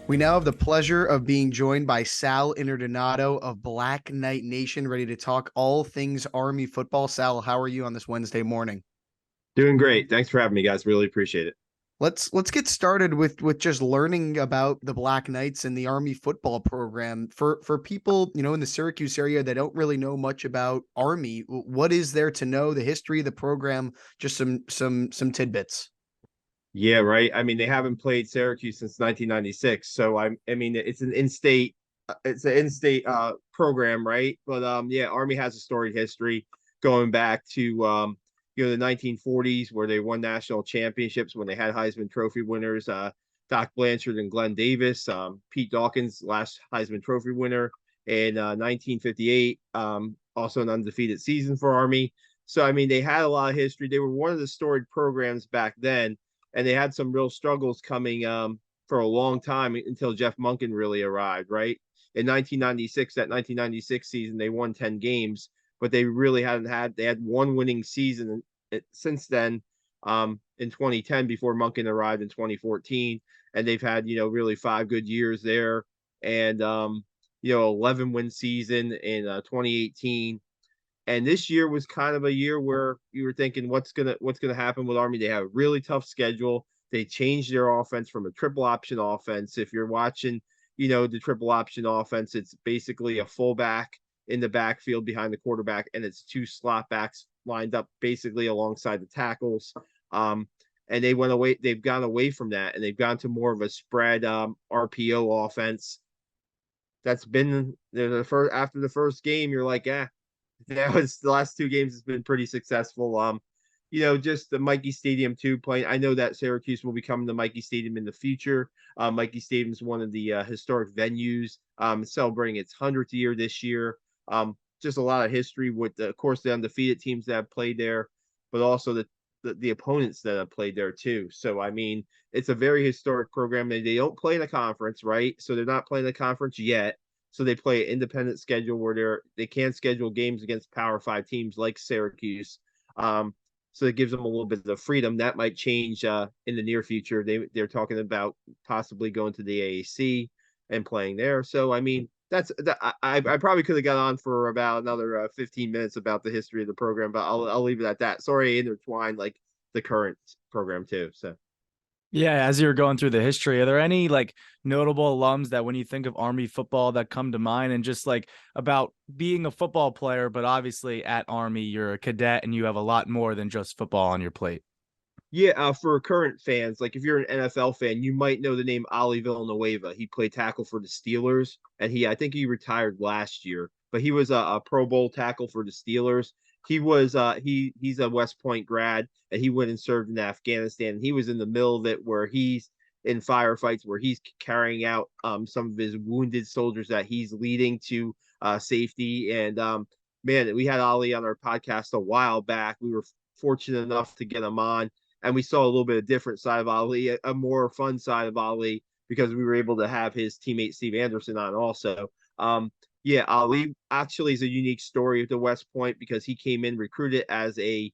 We now have the pleasure of being joined by Sal Interdonato of Black Knight Nation, ready to talk all things Army football. Sal, how are you on this Wednesday morning? Doing great. Thanks for having me, guys. Really appreciate it. Let's get started with just learning about the Black Knights and the Army football program. For people, in the Syracuse area that don't really know much about Army, what is there to know, the history of the program, just some tidbits. Yeah, right. I mean, they haven't played Syracuse since 1996, so I mean, it's an in-state program, right? But yeah, Army has a storied history going back to the 1940s where they won national championships when they had Heisman Trophy winners, Doc Blanchard and Glenn Davis, Pete Dawkins, last Heisman Trophy winner in 1958, also an undefeated season for Army. So I mean, they had a lot of history. They were one of the storied programs back then, and they had some real struggles coming for a long time until Jeff Monken really arrived, right? In 1996, that 1996 season, they won 10 games, but they really they had one winning season since then in 2010 before Monken arrived in 2014. And they've had, really 5 good years there. And, 11 win season in 2018. And this year was kind of a year where you were thinking, what's gonna happen with Army? They have a really tough schedule. They changed their offense from a triple option offense. If you're watching, the triple option offense, it's basically a fullback in the backfield behind the quarterback, and it's two slot backs lined up basically alongside the tackles. And they've gone away from that, and they've gone to more of a spread RPO offense. That's been the first after the first game, you're like, now it's the last 2 games has been pretty successful. Just the Mikey Stadium too playing. I know that Syracuse will be coming to Mikey Stadium in the future. Mikey Stadium is one of the historic venues, celebrating its 100th year this year. Just a lot of history with, of course, the undefeated teams that have played there, but also the opponents that have played there too. So I mean, it's a very historic program. They don't play in a conference, right? So they're not playing the conference yet. So they play an independent schedule where they can schedule games against Power Five teams like Syracuse. So it gives them a little bit of freedom. That might change in the near future. They're talking about possibly going to the AAC and playing there. So I mean, I probably could have got on for about another 15 minutes about the history of the program, but I'll leave it at that. Sorry, I intertwined like the current program too. So. Yeah, as you're going through the history, are there any like notable alums that when you think of Army football that come to mind, and just like about being a football player, but obviously at Army, you're a cadet and you have a lot more than just football on your plate? Yeah, for current fans, like if you're an NFL fan, you might know the name Ali Villanueva. He played tackle for the Steelers, and I think he retired last year, but he was a Pro Bowl tackle for the Steelers. He's a West Point grad, and he went and served in Afghanistan. He was in the middle of it where he's in firefights where he's carrying out some of his wounded soldiers that he's leading to safety. And man, we had Ali on our podcast a while back. We were fortunate enough to get him on, and we saw a little bit of different side of Ali, a more fun side of Ali, because we were able to have his teammate Steve Anderson on also. Yeah, Ali actually is a unique story at the West Point because he came in recruited as he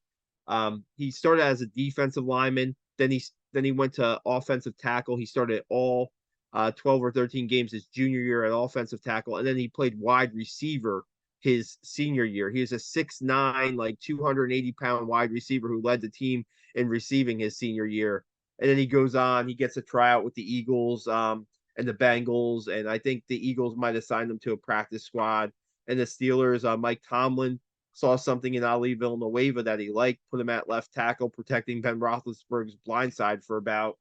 started as a defensive lineman, then he went to offensive tackle. He started all 12 or 13 games his junior year at offensive tackle, and then he played wide receiver his senior year. He was a 6'9", like 280-pound wide receiver who led the team in receiving his senior year. And then he goes on, he gets a tryout with the Eagles and the Bengals, and I think the Eagles might have signed him to a practice squad. And the Steelers, Mike Tomlin saw something in Ali Villanueva that he liked, put him at left tackle, protecting Ben Roethlisberger's blind side for about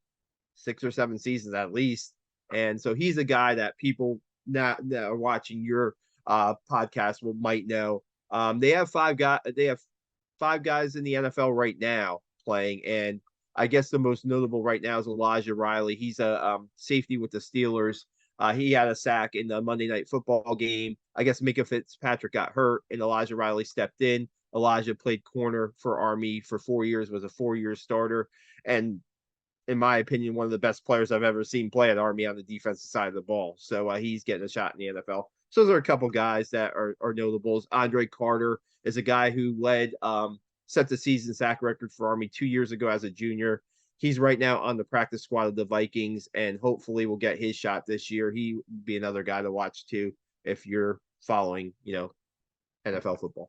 6 or 7 seasons at least. And so he's a guy that people that are watching your podcast might know. They have 5 guys. They have 5 guys in the NFL right now playing, and I guess the most notable right now is Elijah Riley. He's a safety with the Steelers. He had a sack in the Monday Night Football game. I guess Micah Fitzpatrick got hurt, and Elijah Riley stepped in. Elijah played corner for Army for 4 years, was a 4-year starter, and in my opinion, one of the best players I've ever seen play at Army on the defensive side of the ball. So he's getting a shot in the NFL. So those are a couple guys that are notables. Andre Carter is a guy who set the season sack record for Army 2 years ago as a junior. he's right now on the practice squad of the Vikings, and hopefully will get his shot this year. He would be another guy to watch too if you're following, NFL football.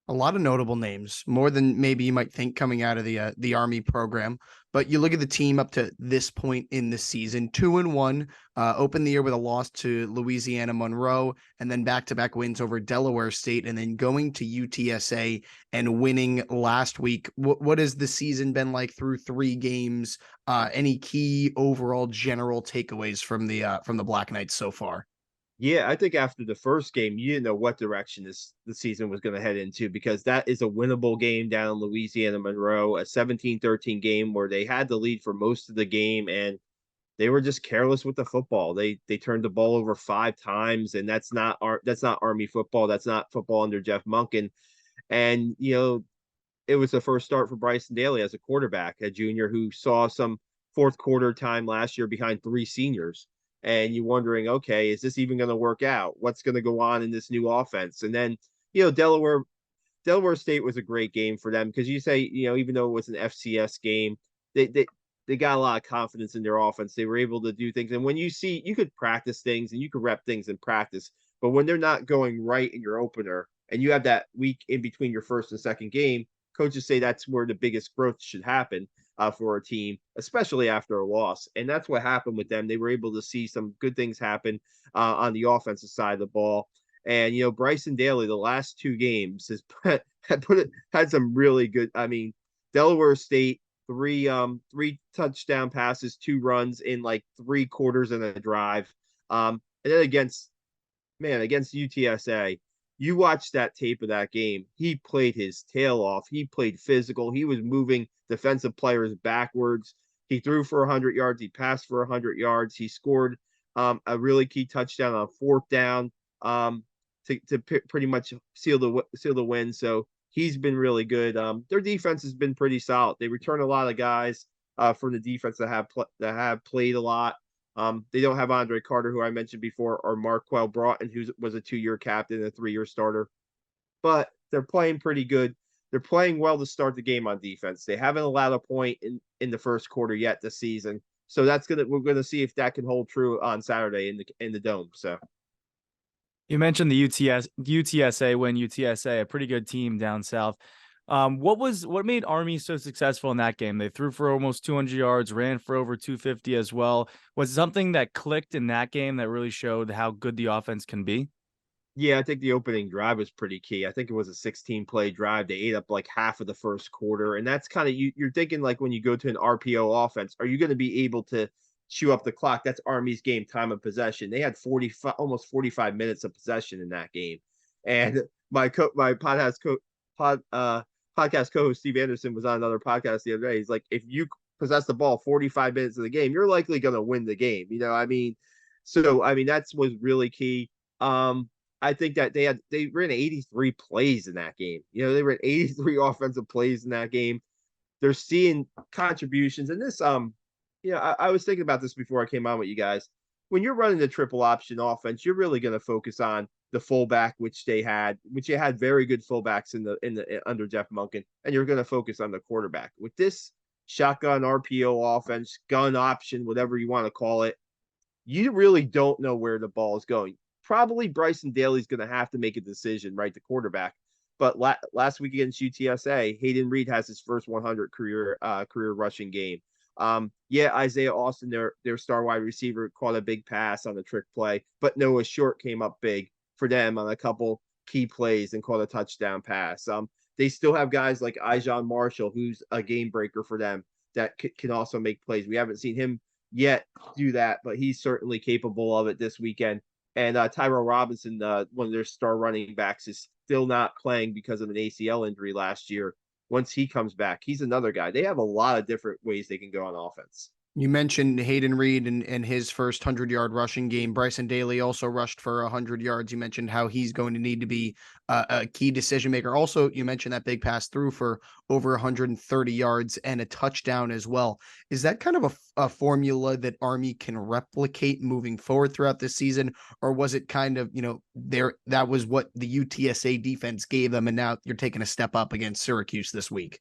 A lot of notable names, more than maybe you might think coming out of the Army program. But you look at the team up to this point in the season, 2-1, opened the year with a loss to Louisiana Monroe, and then back-to-back wins over Delaware State, and then going to UTSA and winning last week. What has the season been like through 3 games? Any key overall general takeaways from the Black Knights so far? Yeah, I think after the first game, you didn't know what direction the season was going to head into, because that is a winnable game down in Louisiana Monroe, a 17-13 game where they had the lead for most of the game, and they were just careless with the football. They turned the ball over 5 times, and that's not Army football. That's not football under Jeff Monken. And it was the first start for Bryson Daly as a quarterback, a junior who saw some fourth quarter time last year behind 3 seniors. And you're wondering, okay, is this even going to work out? What's going to go on in this new offense? And then, Delaware State was a great game for them, because you say, even though it was an FCS game, they got a lot of confidence in their offense. They were able to do things. And when you could practice things and you could rep things in practice, but when they're not going right in your opener and you have that week in between your first and second game, coaches say that's where the biggest growth should happen for a team, especially after a loss. And that's what happened with them. They were able to see some good things happen on the offensive side of the ball. And, Bryson Daly, the last 2 games had some really good, Delaware State, three touchdown passes, 2 runs in like 3 quarters and a drive. And then against UTSA, you watch that tape of that game. He played his tail off. He played physical. He was moving defensive players backwards. He threw for 100 yards. He passed for 100 yards. He scored a really key touchdown on 4th down to pretty much seal the win. So he's been really good. Their defense has been pretty solid. They return a lot of guys from the defense that have played a lot. They don't have Andre Carter, who I mentioned before, or Marquel Broughton, who was a 2-year captain and a 3-year starter. But they're playing pretty good. They're playing well to start the game on defense. They haven't allowed a point in the first quarter yet this season. So we're gonna see if that can hold true on Saturday in the dome. So You mentioned the UTSA win. UTSA, a pretty good team down south. What made Army so successful in that game? They threw for almost 200 yards, ran for over 250 as well. Was something that clicked in that game that really showed how good the offense can be? yeah, I think the opening drive was pretty key. I think it was a 16-play drive. They ate up like half of the first quarter, and that's kind of you're thinking, like, when you go to an RPO offense, are you going to be able to chew up the clock? That's Army's game, time of possession. They had almost 45 minutes of possession in that game, and my podcast co-host Steve Anderson was on another podcast the other day. He's like, if you possess the ball 45 minutes of the game, you're likely going to win the game. So that was really key. I think that they ran 83 plays in that game. They ran 83 offensive plays in that game. They're seeing contributions. And this, I was thinking about this before I came on with you guys. When you're running the triple option offense, you're really going to focus on the fullback, which you had very good fullbacks in the under Jeff Monken, and you're going to focus on the quarterback. With this shotgun RPO offense, gun option, whatever you want to call it, you really don't know where the ball is going. Probably Bryson Daly's going to have to make a decision, right? The quarterback. But last week against UTSA, Hayden Reed has his first 100 career rushing game. Isaiah Austin, their star wide receiver, caught a big pass on a trick play, but Noah Short came up big for them on a couple key plays and caught a touchdown pass. They still have guys like Ijon Marshall, who's a game breaker for them, that can also make plays. We haven't seen him yet do that, but he's certainly capable of it this weekend. And Tyrell Robinson, one of their star running backs, is still not playing because of an ACL injury last year. Once he comes back, he's another guy. They have a lot of different ways they can go on offense. You mentioned Hayden Reed and his first 100-yard rushing game. Bryson Daly also rushed for 100 yards. You mentioned how he's going to need to be a key decision maker. Also, you mentioned that big pass through for over 130 yards and a touchdown as well. Is that kind of a formula that Army can replicate moving forward throughout this season? Or was it kind of, that was what the UTSA defense gave them, and now you're taking a step up against Syracuse this week?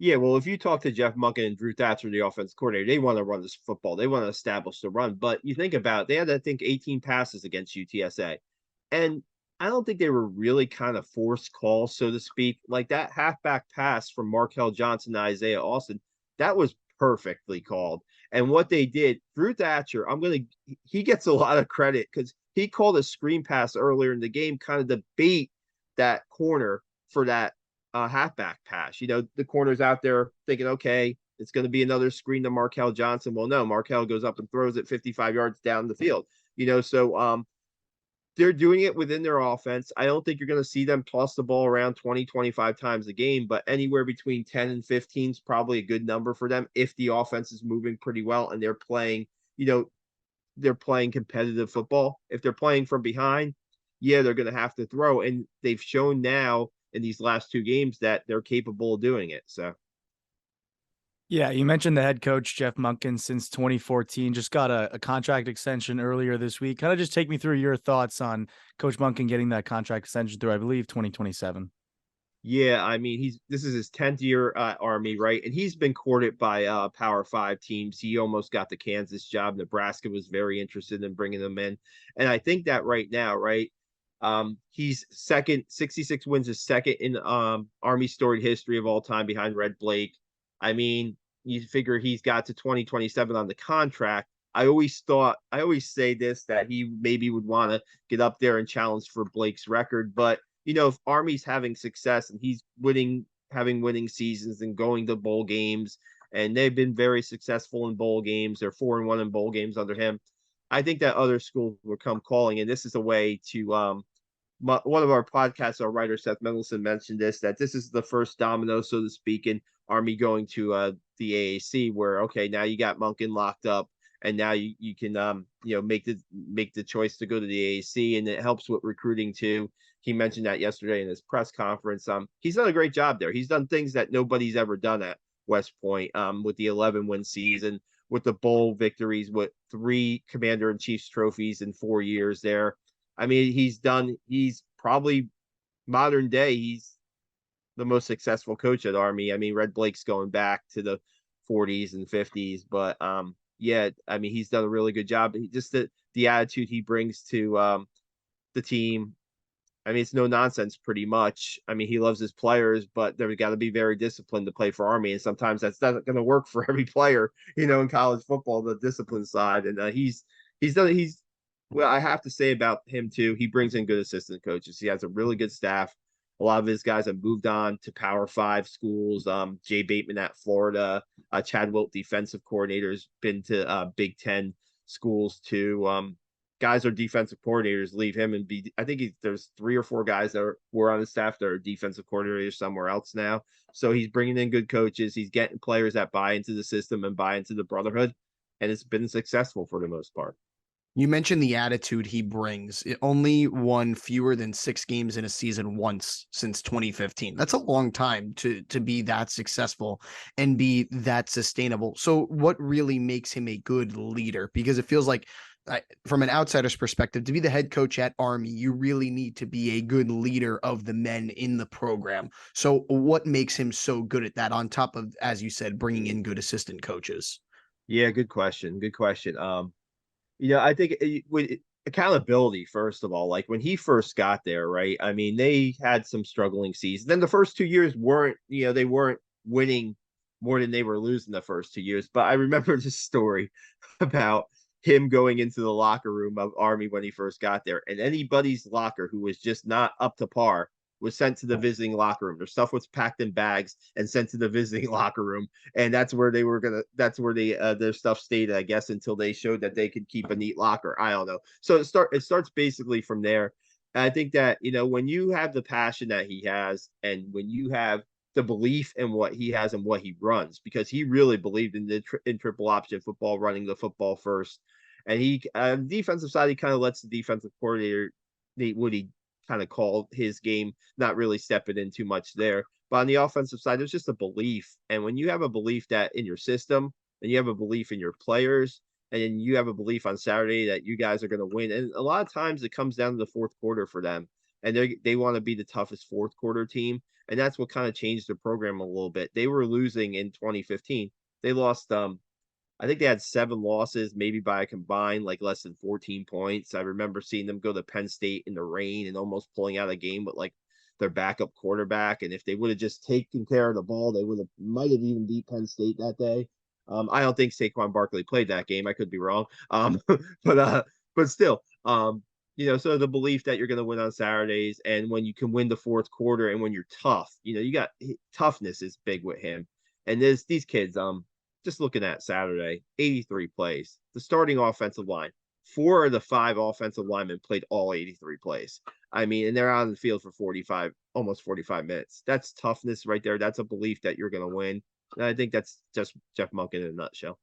Yeah, well, if you talk to Jeff Monken and Drew Thatcher, the offense coordinator, they want to run this football. They want to establish the run. But you think about it, they had, I think, 18 passes against UTSA. And I don't think they were really kind of forced calls, so to speak. Like that halfback pass from Markel Johnson to Isaiah Austin, that was perfectly called. And what they did, Drew Thatcher, he gets a lot of credit because he called a screen pass earlier in the game, kind of to bait that corner for that halfback pass. The corner's out there thinking, okay, it's going to be another screen to Markel Johnson. Well, no, Markel goes up and throws it 55 yards down the field. So they're doing it within their offense. I don't think you're going to see them toss the ball around 20, 25 times a game, but anywhere between 10 and 15 is probably a good number for them if the offense is moving pretty well and they're playing competitive football. If they're playing from behind, yeah, they're going to have to throw. And they've shown now in these last two games that they're capable of doing it. So, Yeah, you mentioned the head coach, Jeff Monken, since 2014, just got a contract extension earlier this week. Kind of just take me through your thoughts on Coach Monken getting that contract extension through, I believe, 2027. yeah, I mean, this is his 10th year at Army, right? And he's been courted by Power Five teams. He almost got the Kansas job. Nebraska was very interested in bringing him in. And I think that right now, right? He's second, 66 wins is second in Army storied history of all time behind Red Blake. I mean, you figure he's got to 2027 on the contract. I always say this, that he maybe would want to get up there and challenge for Blake's record. But, if Army's having success and he's having winning seasons and going to bowl games, and they've been very successful in bowl games, they're 4-1 in bowl games under him. I think that other schools will come calling, and this is a way to one of our podcasts, our writer Seth Mendelson mentioned that this is the first domino, so to speak, in Army going to the AAC, where okay, now you got Monken locked up, and now you can make the choice to go to the AAC, and it helps with recruiting too. He mentioned that yesterday in his press conference. He's done a great job there. He's done things that nobody's ever done at West Point. With the 11-win season, with the bowl victories, with 3 Commander-in-Chief's trophies in 4 years there. I mean, he's probably modern day, he's the most successful coach at Army. I mean, Red Blake's going back to the 40s and 50s, but yeah, I mean, he's done a really good job. Just the attitude he brings to the team. I mean, it's no nonsense pretty much. I mean, he loves his players, but they've got to be very disciplined to play for Army. And sometimes that's not going to work for every player, in college football, the discipline side. And well, I have to say about him too, he brings in good assistant coaches. He has a really good staff. A lot of his guys have moved on to Power Five schools. Jay Bateman at Florida, Chad Wilt, defensive coordinator, been to Big Ten schools too. Guys are defensive coordinators, leave him and be. I think there's 3 or 4 guys that were on his staff that are defensive coordinators somewhere else now. So he's bringing in good coaches. He's getting players that buy into the system and buy into the brotherhood, and it's been successful for the most part. You mentioned the attitude he brings. It only won fewer than 6 games in a season once since 2015. That's a long time to be that successful and be that sustainable. So what really makes him a good leader? Because it feels like from an outsider's perspective, to be the head coach at Army, you really need to be a good leader of the men in the program. So what makes him so good at that, on top of, as you said, bringing in good assistant coaches? Yeah, good question. Good question. I think with accountability, first of all, like when he first got there, right? I mean, they had some struggling seasons. Then the first 2 years they weren't winning more than they were losing the first 2 years. But I remember this story about him going into the locker room of Army when he first got there, and anybody's locker who was just not up to par was sent to the visiting locker room. Their stuff was packed in bags and sent to the visiting locker room, and that's where their stuff stayed, I guess, until they showed that they could keep a neat locker. I don't know. So it starts basically from there. And I think that when you have the passion that he has, and when you have the belief in what he has and what he runs, because he really believed in triple option football, running the football first. And he defensive side, he kind of lets the defensive coordinator Nate Woody kind of call his game, not really stepping in too much there. But on the offensive side, there's just a belief. And when you have a belief that in your system, and you have a belief in your players, and then you have a belief on Saturday that you guys are going to win. And a lot of times it comes down to the fourth quarter for them. And they want to be the toughest fourth quarter team. and that's what kind of changed the program a little bit. They were losing in 2015. They lost I think they had 7 losses, maybe by a combined like less than 14 points. I remember seeing them go to Penn State in the rain and almost pulling out a game with like their backup quarterback. And if they would have just taken care of the ball, they would have might have even beat Penn State that day. I don't think Saquon Barkley played that game. I could be wrong. But still, so the belief that you're going to win on Saturdays, and when you can win the fourth quarter, and when you're tough, you got toughness is big with him. And these kids, just looking at Saturday, 83 plays. The starting offensive line, 4 of the 5 offensive linemen played all 83 plays. I mean, and they're out on the field for 45, almost 45 minutes. That's toughness right there. That's a belief that you're going to win. And I think that's just Jeff Monken in a nutshell.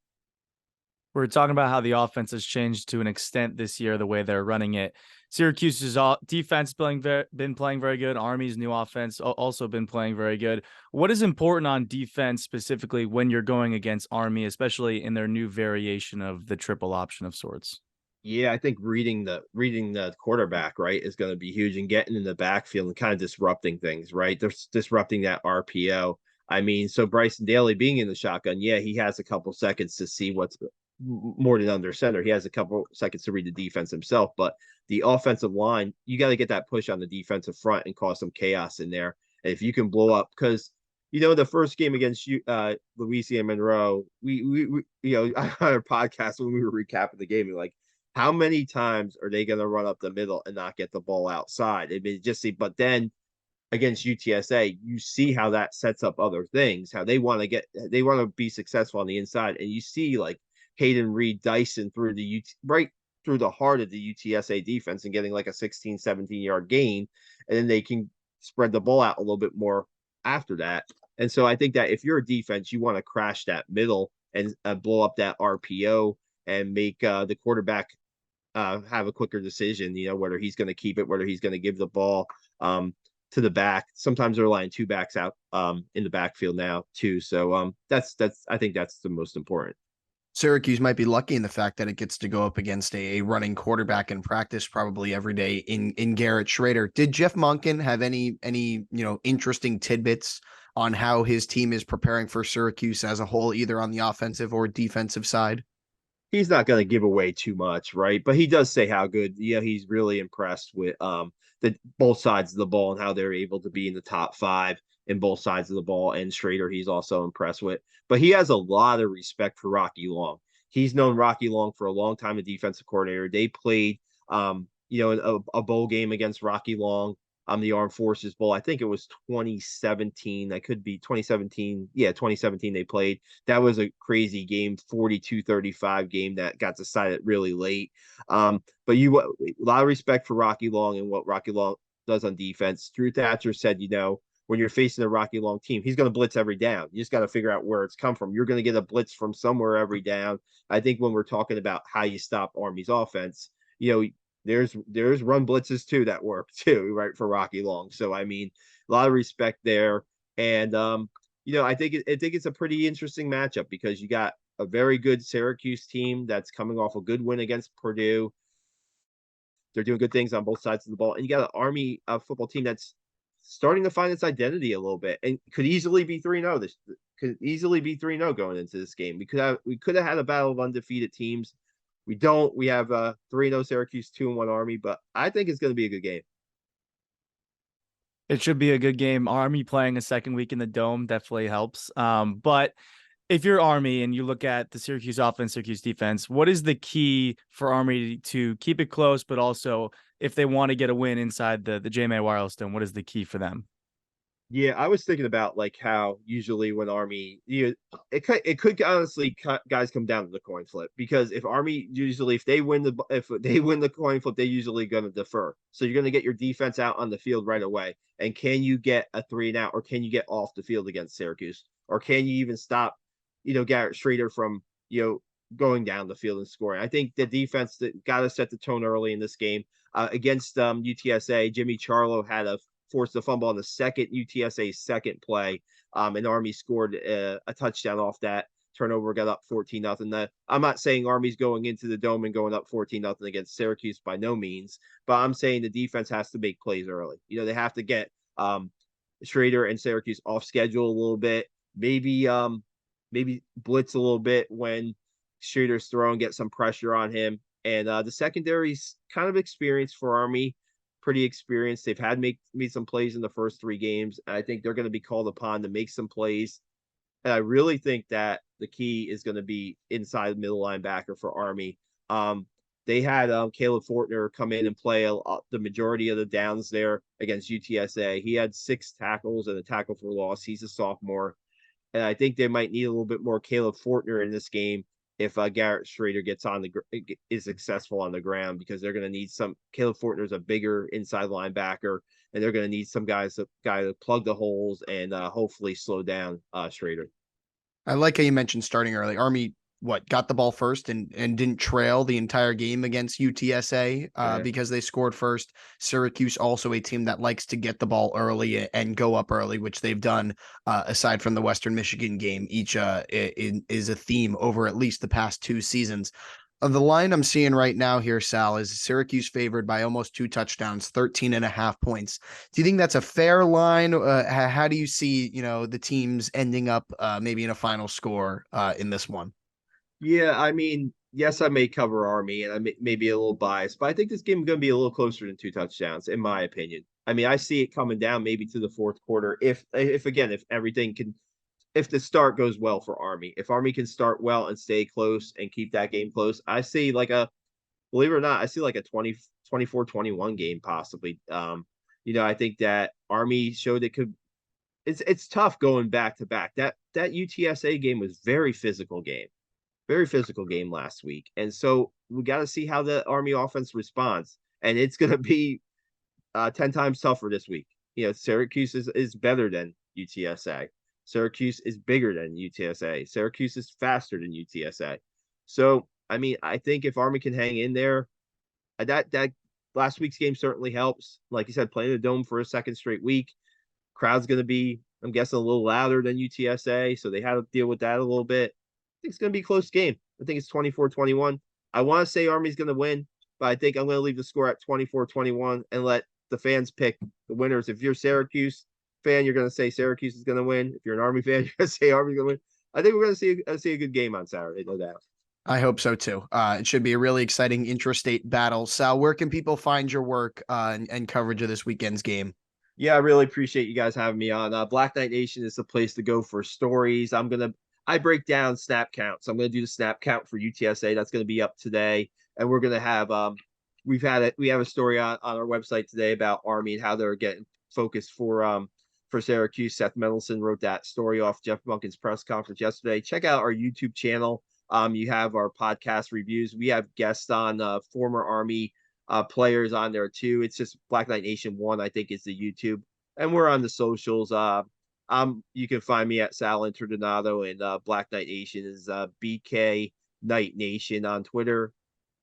We're talking about how the offense has changed to an extent this year, the way they're running it. Syracuse's defense been playing very good. Army's new offense also been playing very good. What is important on defense specifically when you're going against Army, especially in their new variation of the triple option of sorts? Yeah, I think reading the quarterback, right, is going to be huge, and getting in the backfield and kind of disrupting things, right? They're disrupting that RPO. I mean, so Bryson Daly being in the shotgun, yeah, he has a couple seconds to see what's more than under center. He has a couple seconds to read the defense himself, but the offensive line, you got to get that push on the defensive front and cause some chaos in there. And if you can blow up, because the first game against you, Louisiana Monroe, we on our podcast when we were recapping the game, we like, how many times are they going to run up the middle and not get the ball outside? I mean, just see, but then against UTSA, you see how that sets up other things, how they want to be successful on the inside. And you see like Hayden Reed Dyson right through the heart of the UTSA defense and getting like a 16, 17-yard gain. And then they can spread the ball out a little bit more after that. And so I think that if you're a defense, you want to crash that middle and blow up that RPO and make the quarterback have a quicker decision, whether he's going to keep it, whether he's going to give the ball to the back. Sometimes they're lying 2 backs out in the backfield now too. So I think that's the most important. Syracuse might be lucky in the fact that it gets to go up against a running quarterback in practice probably every day in Garrett Schrader. Did Jeff Monken have any interesting tidbits on how his team is preparing for Syracuse as a whole, either on the offensive or defensive side? He's not going to give away too much, right? But he does say how good, he's really impressed with the both sides of the ball and how they're able to be in the top 5 in both sides of the ball. And Schrader, he's also impressed with. But he has a lot of respect for Rocky Long. He's known Rocky Long for a long time, a defensive coordinator. They played, a bowl game against Rocky Long. The Armed Forces Bowl. I think it was 2017. That could be 2017. Yeah, 2017 they played. That was a crazy game, 42-35 game that got decided really late. But a lot of respect for Rocky Long and what Rocky Long does on defense. Drew Thatcher said, when you're facing a Rocky Long team, he's going to blitz every down. You just got to figure out where it's come from. You're going to get a blitz from somewhere every down. I think when we're talking about how you stop Army's offense, there's run blitzes too that work too, right, for Rocky Long. So I mean, a lot of respect there, and I think it's a pretty interesting matchup because you got a very good Syracuse team that's coming off a good win against Purdue. They're doing good things on both sides of the ball, and you got an Army football team that's starting to find its identity a little bit and could easily be 3-0. This could easily be 3-0 going into this game. We could have had a battle of undefeated teams. We don't. We have 3-0 Syracuse, 2-1 Army, but I think it's going to be a good game. It should be a good game. Army playing a second week in the Dome definitely helps. But if you're Army and you look at the Syracuse offense, Syracuse defense, what is the key for Army to keep it close, but also if they want to get a win inside the JMA Wireless Dome, what is the key for them? Yeah, I was thinking about like how usually when Army, it could honestly guys come down to the coin flip, because if Army usually if they win the coin flip, they usually going to defer. So you're going to get your defense out on the field right away. And can you get a 3-and-out, or can you get off the field against Syracuse, or can you even stop, Garrett Schrader from going down the field and scoring? I think the defense that got to set the tone early in this game against UTSA. Jimmy Charlo had forced a fumble on the UTSA's second play. And Army scored a touchdown off that turnover, got up 14-0. I'm not saying Army's going into the Dome and going up 14-0 against Syracuse, by no means, but I'm saying the defense has to make plays early. They have to get Schrader and Syracuse off schedule a little bit. Maybe blitz a little bit when Schrader's throwing, get some pressure on him. And the secondary's kind of experienced for Army, pretty experienced. They've had made some plays in the first 3 games. And I think they're going to be called upon to make some plays. And I really think that the key is going to be inside middle linebacker for Army. They had Caleb Fortner come in and play the majority of the downs there against UTSA. He had 6 tackles and a tackle for loss. He's a sophomore. And I think they might need a little bit more Caleb Fortner in this game if Garrett Schrader is successful on the ground, because they're going to need some. Caleb Fortner is a bigger inside linebacker, and they're going to need some guy to plug the holes and hopefully slow down Schrader. I like how you mentioned starting early. Army got the ball first and didn't trail the entire game against UTSA because they scored first. Syracuse, also a team that likes to get the ball early and go up early, which they've done aside from the Western Michigan game. Each is a theme over at least the past 2 seasons. The line I'm seeing right now here, Sal, is Syracuse favored by almost 2 touchdowns, 13.5 points. Do you think that's a fair line? How do you see, the teams ending up maybe in a final score in this one? Yeah, I mean, yes, I may cover Army, and I may be a little biased, but I think this game is going to be a little closer than 2 touchdowns, in my opinion. I mean, I see it coming down maybe to the fourth quarter if the start goes well for Army. If Army can start well and stay close and keep that game close, I see believe it or not, I see like a 24-21 game possibly. I think that Army showed it could. It's tough going back to back. That UTSA game was very physical game last week. And so we got to see how the Army offense responds. And it's going to be 10 times tougher this week. Syracuse is better than UTSA. Syracuse is bigger than UTSA. Syracuse is faster than UTSA. So, I mean, I think if Army can hang in there, that last week's game certainly helps. Like you said, playing the Dome for a second straight week. Crowd's going to be, I'm guessing, a little louder than UTSA. So they had to deal with that a little bit. I think it's going to be a close game. I think it's 24-21. I want to say Army's going to win, but I think I'm going to leave the score at 24-21 and let the fans pick the winners. If you're a Syracuse fan, you're going to say Syracuse is going to win. If you're an Army fan, you're going to say Army's going to win. I think we're going to see a good game on Saturday, no doubt. I hope so too. It should be a really exciting intrastate battle. Sal, where can people find your work and coverage of this weekend's game? Yeah, I really appreciate you guys having me on. Black Knight Nation is the place to go for stories. I break down snap counts. I'm going to do the snap count for UTSA. That's going to be up today. And we're going to have, we have a story on our website today about Army and how they're getting focused for Syracuse. Seth Mendelson wrote that story off Jeff Munkin's press conference yesterday. Check out our YouTube channel. You have our podcast reviews. We have guests on former Army players on there too. It's just Black Knight Nation 1, I think, is the YouTube. And we're on the socials. You can find me at Sal Interdonato, and Black Knight Nation is BK Knight Nation on Twitter,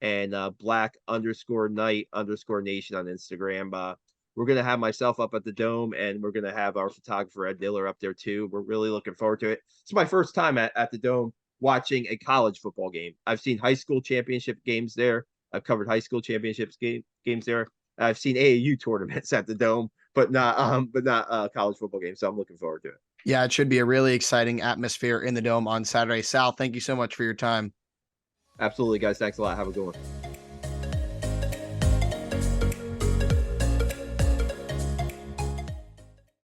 and Black_Knight_Nation on Instagram. We're gonna have myself up at the Dome, and we're gonna have our photographer Ed Diller up there too. We're really looking forward to it. It's my first time at the Dome watching a college football game. I've seen high school championship games there. I've covered high school championships games there. I've seen AAU tournaments at the Dome, but not college football games. So I'm looking forward to it. Yeah, it should be a really exciting atmosphere in the Dome on Saturday. Sal, thank you so much for your time. Absolutely, guys. Thanks a lot. Have a good one.